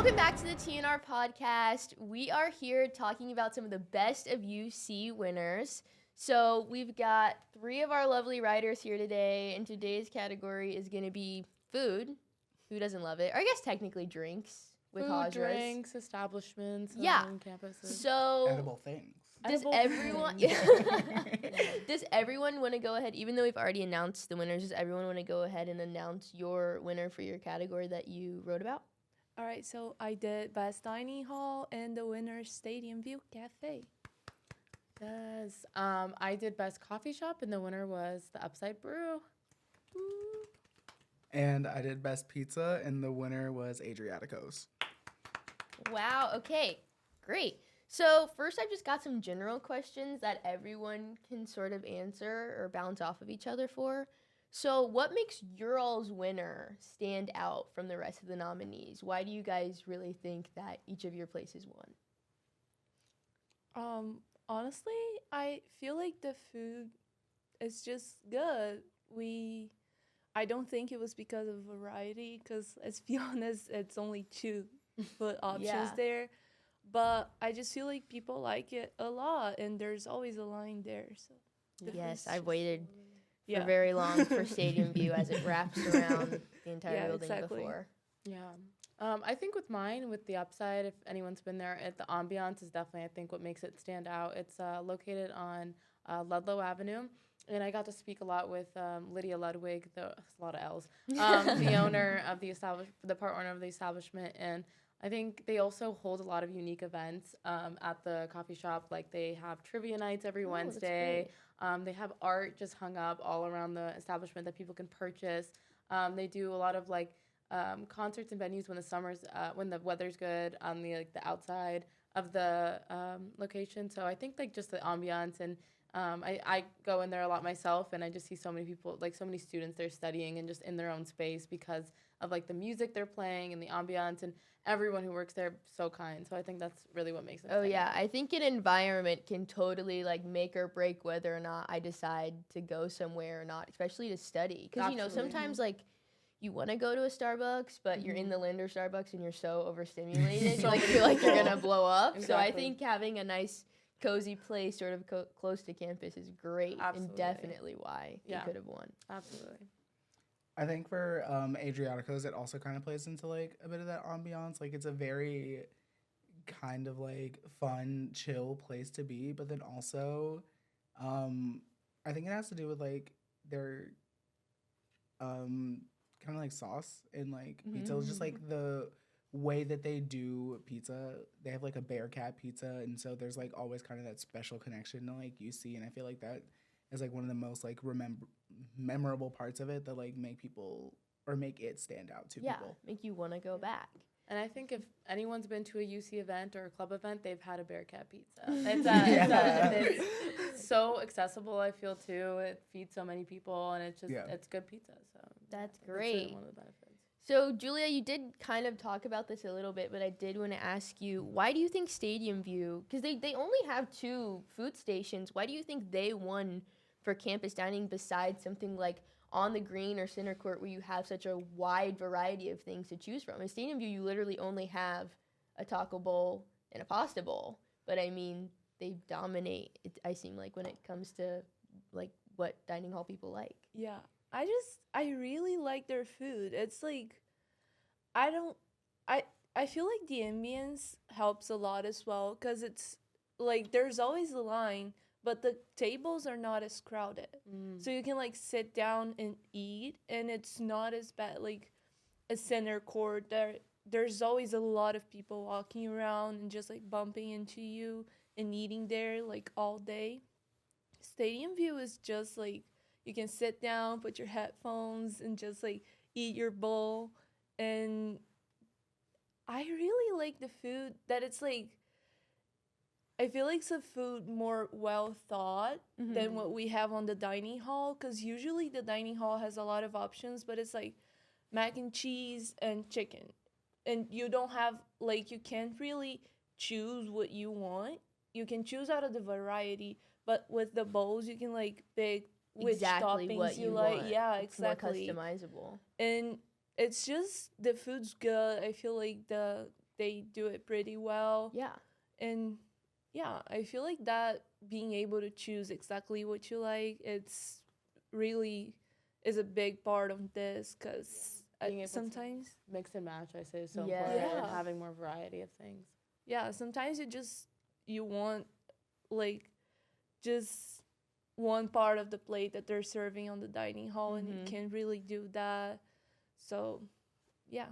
Welcome back to the TNR podcast. We are here talking about some of the best of UC winners. So we've got 3 of our lovely writers here today, and today's category is going to be food. Who doesn't love it? Or I guess technically drinks with Food, Hajras. drinks, establishments, Yeah. on campuses. So Edible things. does Edible everyone things. does everyone want to go ahead, even though we've already announced the winners, does everyone want to go ahead and announce your winner for your category that you wrote about? All right, so I did Best Dining Hall and the winner Stadium View Cafe. Yes. I did best coffee shop, and the winner was the Upside Brew. Woo. And I did best pizza, and the winner was Adriatico's. Wow, okay, great. So first I've just got some general questions that everyone can sort of answer or bounce off of each other for. So what makes your all's winner stand out from the rest of the nominees? Why do you guys really think that each of your places won? Honestly, I feel like the food is just good. I don't think it was because of variety, because let's be honest, it's only 2 food options there. But I just feel like people like it a lot, and there's always a line there. So Yes, I've waited for very long for Stadium View as it wraps around the entire building before. Yeah. I think with mine, with the Upside, if anyone's been there, the ambiance is definitely, I think, what makes it stand out. It's located on Ludlow Avenue, and I got to speak a lot with Lydia Ludwig, a lot of L's, the owner of the part owner of the establishment, and I think they also hold a lot of unique events at the coffee shop. Like they have trivia nights every Wednesday. They have art just hung up all around the establishment that people can purchase. They do a lot of concerts and venues when the summer's when the weather's good on the outside of the location. So I think just the ambiance, and I go in there a lot myself, and I just see so many people, so many students there studying and just in their own space because of the music they're playing and the ambiance, and everyone who works there so kind. So I think that's really what makes it. Oh yeah, I think an environment can totally make or break whether or not I decide to go somewhere or not, especially to study. Because sometimes you want to go to a Starbucks, but you're in the Linder Starbucks and you're so overstimulated, you feel like you're gonna blow up. Exactly. So I think having a nice cozy place sort of close to campus is great. Absolutely. And definitely why you could have won. Absolutely. I think for Adriatico's, it also kind of plays into a bit of that ambiance. It's a very kind of fun, chill place to be, but then also I think it has to do with their kind of sauce and pizza. It's just the way that they do pizza. They have a Bearcat pizza, and so there's always kind of that special connection to UC, and I feel that is one of the most memorable parts of it that make people or make it stand out to people. Yeah, make you want to go back. And I think if anyone's been to a UC event or a club event, they've had a Bearcat pizza. It's so accessible, I feel, too. It feeds so many people, and it's just it's good pizza. So that's great. That's one of the benefits. So, Julia, you did kind of talk about this a little bit, but I did want to ask you, why do you think Stadium View, because they only have 2 food stations, why do you think they won for campus dining besides something on the green or center court where you have such a wide variety of things to choose from? In Stadium View, you literally only have a taco bowl and a pasta bowl, but I mean, they dominate, I seem when it comes to what dining hall people like. Yeah. I really like their food. It's I feel like the ambience helps a lot as well, because it's there's always a line, but the tables are not as crowded. So you can sit down and eat, and it's not as bad a center court. There's always a lot of people walking around and just bumping into you and eating there all day. Stadium View is just you can sit down, put your headphones, and just eat your bowl. And I really like the food that it's I feel it's a food more well thought than what we have on the dining hall, because usually the dining hall has a lot of options, but it's mac and cheese and chicken, and you don't have you can't really choose what you want. You can choose out of the variety, but with the bowls you can pick which exactly toppings what you like. Want. Yeah, it's exactly. more customizable. And it's just the food's good. I feel the they do it pretty well. Yeah. And yeah, I feel like that being able to choose exactly what you like, it's really is a big part of this because Being able to sometimes, mix and match, I say, is so Yeah. important, and Yeah. having more variety of things. yeah, sometimes you want like just one part of the plate that they're serving on the dining hall, and you Mhm. can't really do that. So, yeah.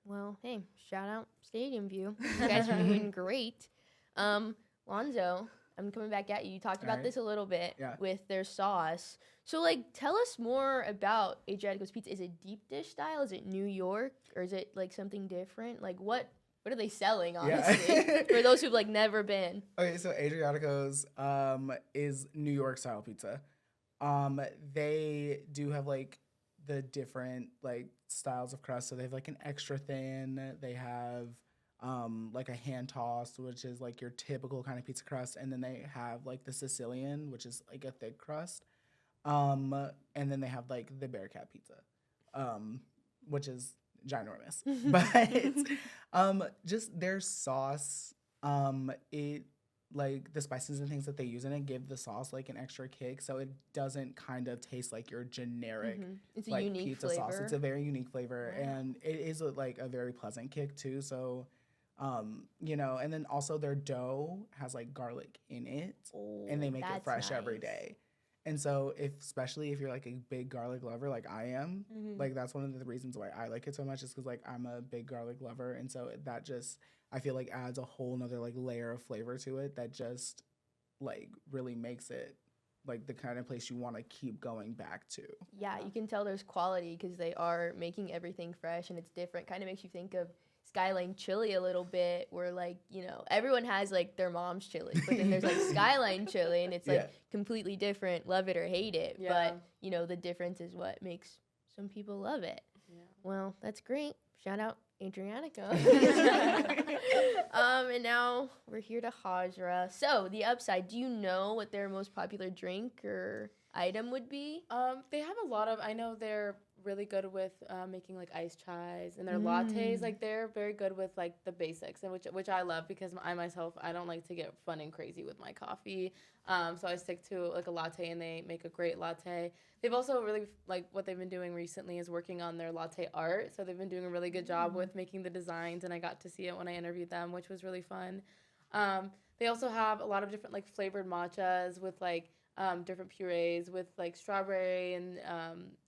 Well, hey, shout out Stadium View. You guys are doing great. Lonzo, I'm coming back at you. You talked about Alright. this a little bit Yeah. with their sauce. So, like, tell us more about Adriatico's pizza. Is it deep dish style? Is it New York? Or is it, like, something different? Like, what are they selling, honestly, Yeah. for those who've, like, never been? Okay, so Adriatico's is New York style pizza. They do have like the different like styles of crust. So they have like an extra thin. They have like a hand tossed, which is like your typical kind of pizza crust, and then they have like the Sicilian, which is like a thick crust. And then they have like the Bearcat pizza, which is ginormous. But just their sauce, it like the spices and things that they use in it give the sauce like an extra kick, so it doesn't kind of taste like your generic It's a like unique pizza flavor. sauce. It's a very unique flavor, Wow. and it is like a very pleasant kick too. So, you know, and then also their dough has like garlic in it, and they Oh, make it that's fresh every nice. day. And so, especially if you're like a big garlic lover, like I am, like that's one of the reasons why I like it so much is because like I'm a big garlic lover, and so that just I feel like adds a whole nother like layer of flavor to it that just like really makes it like the kind of place you want to keep going back to. Yeah, you can tell there's quality because they are making everything fresh and it's different. Kind of makes you think of Skyline chili a little bit, where like, you know, everyone has like their mom's chili, but then there's like Skyline chili and it's like Yeah. completely different, love it or hate it. Yeah. But, you know, the difference is what makes some people love it. Yeah. Well, that's great. Shout out Adriatica. And now we're here to Hajra. So the upside, do you know what their most popular drink or item would be? They have a lot of. I know they're really good with making like iced chais and their lattes. Like they're very good with like the basics, and which I love because I myself I don't like to get fun and crazy with my coffee. So I stick to like a latte, and they make a great latte. They've also really like what they've been doing recently is working on their latte art. So they've been doing a really good job with making the designs, and I got to see it when I interviewed them, which was really fun. They also have a lot of different like flavored matchas with like different purees with like strawberry and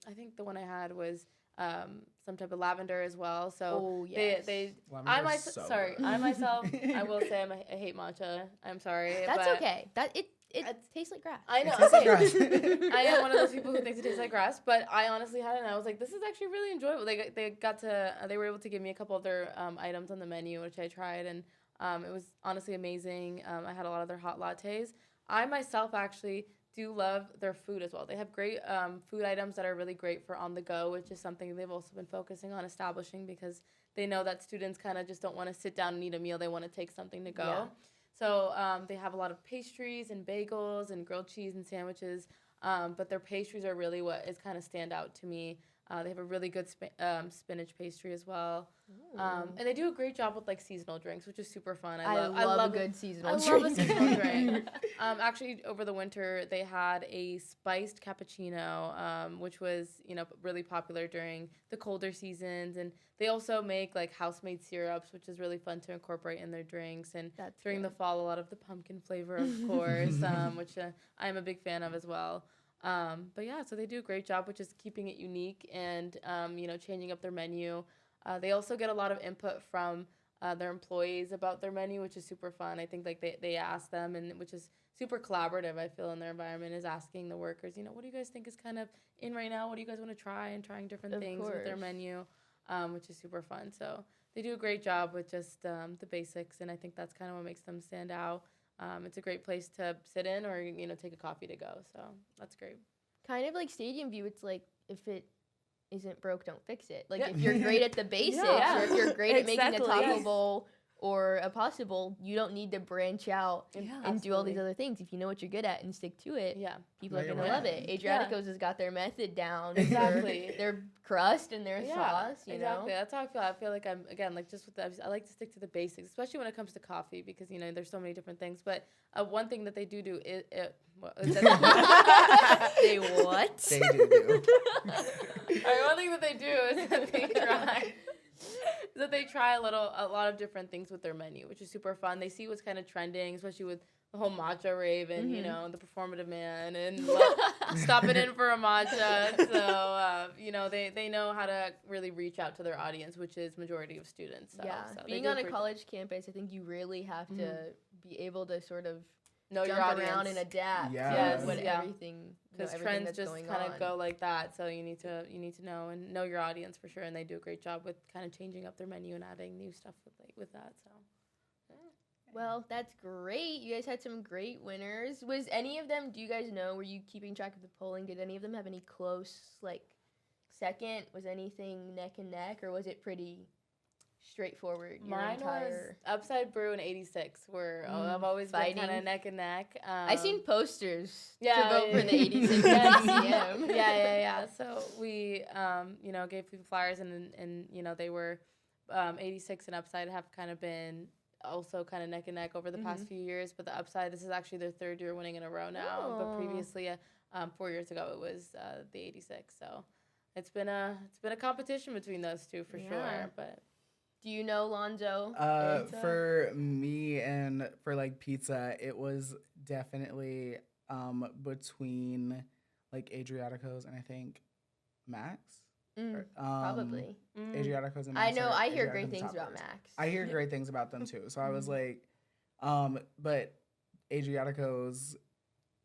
I think the one I had was some type of lavender as well. So Oh, yes. they Lavender I is myself so sorry good. I myself I will say I hate matcha. I'm sorry. That's but okay. It It's- tastes like grass. I know. It tastes like okay. grass. I am one of those people who thinks it tastes like grass, but I honestly had it and I was like, this is actually really enjoyable. They were able to give me a couple of their items on the menu, which I tried, and it was honestly amazing. I had a lot of their hot lattes. I myself actually do love their food as well. They have great food items that are really great for on the go, which is something they've also been focusing on establishing because they know that students kind of just don't want to sit down and eat a meal. They want to take something to go. Yeah. So they have a lot of pastries and bagels and grilled cheese and sandwiches, but their pastries are really what is kind of stand out to me. They have a really good spinach pastry as well, and they do a great job with like seasonal drinks, which is super fun. I love a good seasonal I drink. love a seasonal drink. Actually, over the winter, they had a spiced cappuccino, which was really popular during the colder seasons, and they also make like house-made syrups, which is really fun to incorporate in their drinks. And That's during the good. fall, a lot of the pumpkin flavor, of course, which I'm a big fan of as well. But yeah, so they do a great job with just keeping it unique and changing up their menu. They also get a lot of input from their employees about their menu, which is super fun. I think like they ask them, and which is super collaborative. I feel in their environment is asking the workers, what do you guys think is kind of in right now? What do you guys want to try? And trying different Of things with their course. menu, which is super fun. So they do a great job with just the basics, and I think that's kind of what makes them stand out. It's a great place to sit in or take a coffee to go. So that's great. Kind of like Stadium View, it's like if it isn't broke, don't fix it. Like Yeah. if you're great at the basics, Yeah. or if you're great at making a Exactly, taco yes. bowl or a possible, you don't need to branch out Yeah. and do all these Absolutely. other things. If you know what you're good at and stick to it, Yeah. people are Right, gonna right. love it. Yeah. Adriatico's has got their method down. Exactly. Their crust and their sauce, you exactly. know. That's how I feel. I feel like I'm again like just with that. I like to stick to the basics, especially when it comes to coffee, because there's so many different things. But one thing that they do is They what? They do. All right, one thing that they do is that they try a lot of different things with their menu, which is super fun. They see what's kind of trending, especially with the whole matcha rave and the performative man and stopping in for a matcha. So they know how to really reach out to their audience, which is majority of students. So, Yeah, so they being do on a great- college campus, I think you really have to be able to sort of know your jump audience. around and adapt Yes. to what Yeah. everything Because everything trends that's just going kind on. of go like that, so you need to know and know your audience for sure, and they do a great job with kind of changing up their menu and adding new stuff with that. So Well, that's great. You guys had some great winners. Was any of them, do you guys know, were you keeping track of the polling? Did any of them have any close, like, second? Was anything neck and neck, or was it pretty straightforward? Your mine entire... was Upside Brew and 86 were I've always Fighting. been kind of neck and neck. I seen posters yeah, to vote yeah, for the 86 yeah. DCM. yeah. So we gave people flyers and they were 86 and Upside have kind of been also kind of neck and neck over the past few years, but the Upside, this is actually their third year winning in a row now. But Oh. previously 4 years ago it was the 86. So it's been a competition between those two for Yeah. sure. But Do you know Lonzo? For me and for like pizza, it was definitely between like Adriatico's and I think Max. Probably. Adriatico's and I Max. know, are- I hear Adriatico's great and things top about first. Max. I hear great things about them too. So I was like, but Adriatico's,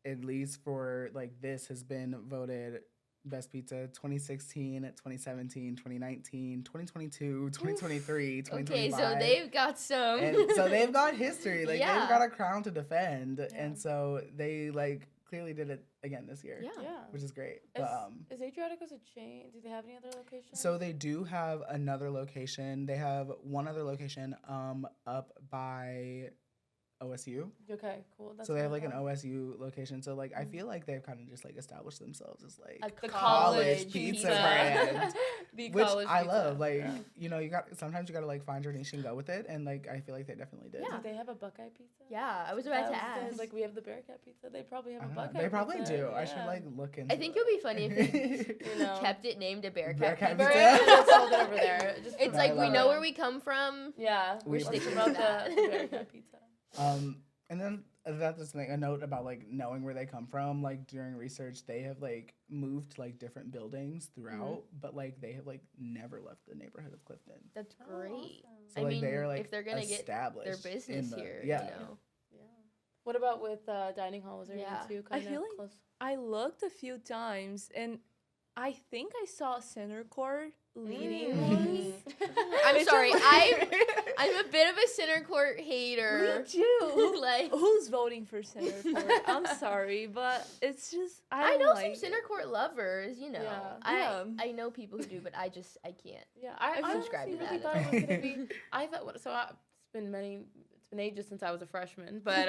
at least for like this, has been voted best pizza 2016, 2017, 2019, 2022, 2023, 2025. Okay, so they've got some. And so they've got history. Like Yeah. they've got a crown to defend. And so they like clearly did it again this year. Yeah. Which is great. Is, But, is Adriatico's a chain? Do they have any other locations? so they do have another location. They have one other location up by OSU. Okay, cool. That's So they have kinda like an fun. OSU location. So like I feel like they've kind of just like established themselves as like A The college college pizza pizza. brand. The Which college I pizza. love. Like, Yeah. you got sometimes you gotta like find your niche and go with it. And like I feel like they definitely did. Yeah. Do they have a Buckeye pizza? Yeah, I was about to ask. Like we have the Bearcat pizza. They probably have I a don't know. Buckeye. They probably pizza. do. I should Yeah. like look into I think it would be funny if they You know. kept it named a Bearcat Bearcat pizza. pizza. Bearcat pizza sold it over there. Just It's I like we love know it. where we come from. yeah. We're let's sticking promote to that. the Bearcat pizza. And then that's like a note about like knowing where they come from. Like during research, they have like moved to like different buildings throughout, but like they have like never left the neighborhood of Clifton. That's Oh, great. awesome. So I like mean, they are like if they're gonna get established their in business the- here, yeah. you know. Yeah. What about with dining hall? Was there Yeah. any two I kind feel of like- close? I looked a few times and I think I saw center court leading ones. I'm It's sorry, just I'm a bit of a center court hater. Me too. Like Who's voting for center court? I'm sorry, but it's just I don't know like some center court lovers, you know. Yeah. I know people who do, but I can't. Yeah, I I've subscribed honestly to really that. thought it was gonna be. I thought so. It's been ages since I was a freshman, but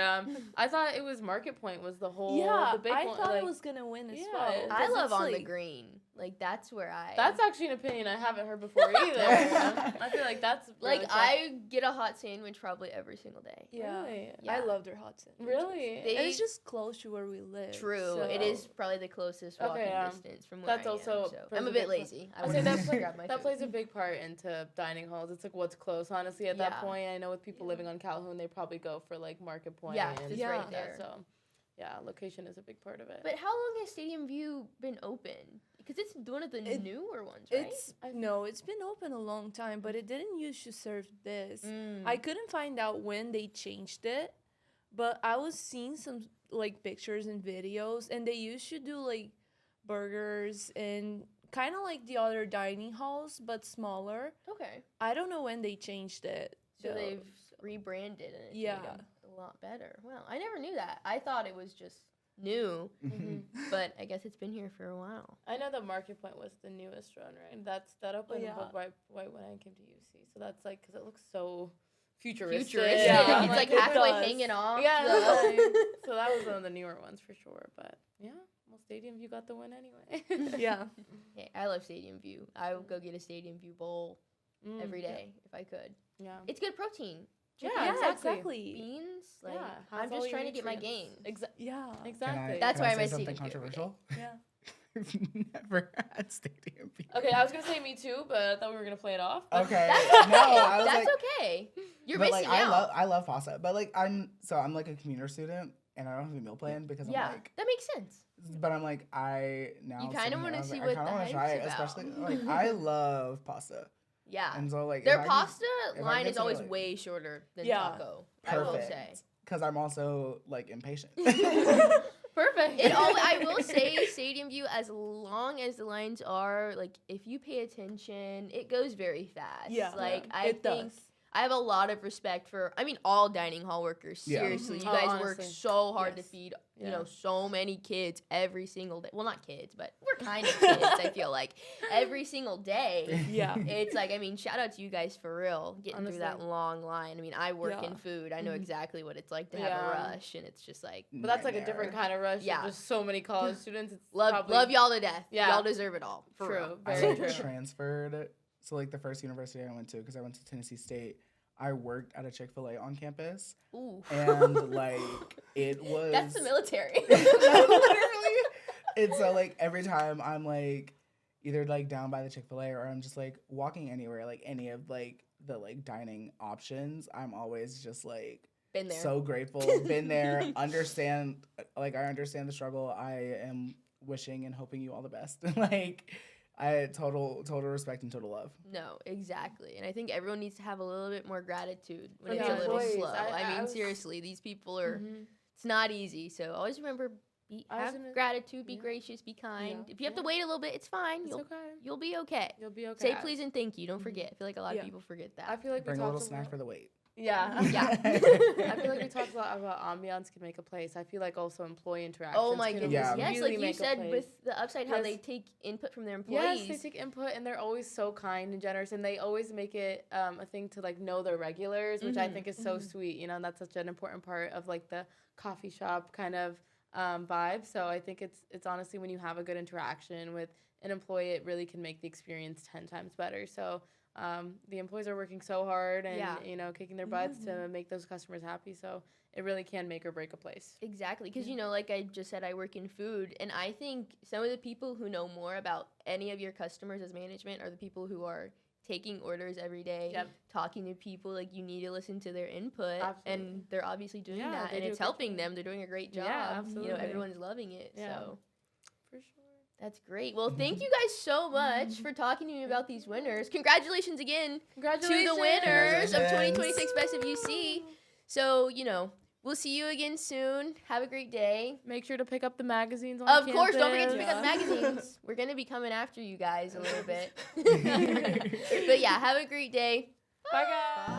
I thought it was Market Point was the whole yeah, the big I one. thought like, it was gonna win as Yeah. well. I 'cause love it's On the like- Green. Like that's where I That's actually an opinion I haven't heard before either. I feel like that's really like tough. I get a hot sandwich probably every single day. Yeah. Really? Yeah. I love their hot sandwiches. Really? They- And it's just close to where we live. True. It so- is probably the closest walking distance from where That's I am, also so plays I'm a a bit big lazy. I I say wouldn't that just grab my that food. plays a big part into dining halls. It's like what's close, honestly. At that Yeah. point, I know with people living on Calhoun, they probably go for like Market Point. Yeah, 'cause and it's right stuff like that, there. So, yeah, location is a big part of it. But how long has Stadium View been open? Because it's one of the It- newer ones, right? It's been open a long time, but it didn't used to serve this. Mm. I couldn't find out when they changed it, but I was seeing some like pictures and videos, and they used to do like burgers and kind of like the other dining halls, but smaller. Okay. I don't know when they changed it. So though. they've rebranded and it's made Yeah. 'em a lot better. Well, I never knew that. I thought it was just new, Mhm. but I guess it's been here for a while. I know that Market Point was the newest run, right? That opened yeah. right when I came to UC. So that's like because it looks so futuristic. Futuristic. Yeah. It's like It halfway does. hanging off. Yeah, the- so that was one of the newer ones for sure. But yeah, well, Stadium View got the win anyway. Yeah. Hey, I love Stadium View. I would go get a Stadium View bowl every day if I could. Yeah. It's good protein. Yeah, exactly. Beans. Like, Yeah, has I'm all just your trying to get my gains. nutrients. Yeah. Exactly. That's can why I I'm say a something Stadium View every day. controversial? Yeah. I've never had Stadium View. Okay, I was gonna say me too, but I thought we were gonna play it off. but- Okay. That's okay. No, I was That's like, okay. You're but missing like out. I love pasta, but like I'm like a commuter student and I don't have a meal plan because yeah, I'm like, that makes sense. but I'm like I now You kinda sitting here, wanna I was see like, what I kinda the wanna try hype's it, about. especially like I love pasta, Yeah. and so like Their if I pasta if I line get is to, always like- way shorter than Yeah. taco. I will say. Perfect. because I'm also like impatient. Perfect. I will say Stadium View, as long as the lines are like, if you pay attention, it goes very fast. Yeah. Like Yeah, I it think does. I have a lot of all dining hall workers. Yeah. Seriously, Mhm. you Oh, guys work honestly. so hard to Yes. feed Yeah. so many kids every single day. Well, not kids, but we're kind of kids. I feel like every single day. Yeah. It's like, I mean, shout out to you guys for real, getting through that Honestly. long line. I mean, I work in Yeah. food. I know Mhm. exactly what it's like to have a Yeah. rush, and it's just like, But that's like a Nightmare. different kind of rush. Yeah. Yeah. Just so many college students. It's love probably, y'all to death. Yeah. Y'all deserve it all. For True. real. I Very like true. transferred. So like the first university I went to, because I went to Tennessee State, I worked at a Chick-fil-A on campus, Ooh. and like it was. That's the military. Literally. And so like every time I'm like either like down by the Chick-fil-A or I'm just like walking anywhere, like any of like the like dining options, I'm always just like Been there. so grateful, been there, understand, like I understand the struggle. I am wishing and hoping you all the best. Like I total respect and total love. No, exactly. And I think everyone needs to have a little bit more gratitude when For it's the a little employees. slow. I I mean, was- seriously, these people are, Mhm. it's not easy. So always remember, I was have gonna- gratitude, be yeah. gracious, be kind. Yeah. If you have to Yeah. wait a little bit, it's fine. It's okay. You'll be okay. You'll be okay. Say please and thank you. Don't Mhm. forget. I feel like a lot Yeah. of people forget I that. feel like Bring we a little talked snack lot- for the wait. Yeah. Yeah. I feel like we talked a lot about ambiance can make a place. I feel like also employee interactions. Oh my can goodness. Yeah. Yes, really like you make a said place. with the upside, how Yes. they take input from their employees. Yes, they take input and they're always so kind and generous, and they always make it a thing to like know their regulars, which I Mhm, think is so sweet. You know, and that's such an important part of like the coffee shop kind of vibe. So I think it's honestly when you have a good interaction with an employee, it really can make the experience 10 times better. So the employees are working so hard and Yeah. you know kicking their butts to make those customers happy. So it really can make or break a place. Exactly, because Yeah. you know, like I just said, I work in food, and I think some of the people who know more about any of your customers as management are the people who are taking orders every day, Yep. talking to people. Like you need to listen to their input, Absolutely. and they're obviously doing Yeah, that, they and do a it's great helping job. them. They're doing a great job. Yeah, You know, absolutely. everyone's loving it. Yeah. So For sure. that's great. Well, thank you guys so much for talking to me about these winners. Congratulations again Congratulations to the winners of Congratulations. 2026 Best of UC. So you know, we'll see you again soon. Have a great day. Make sure to pick up the magazines on Of course, don't forget to campus. pick up magazines. We're gonna be coming after you guys a little bit. But yeah, have a great day. Bye guys.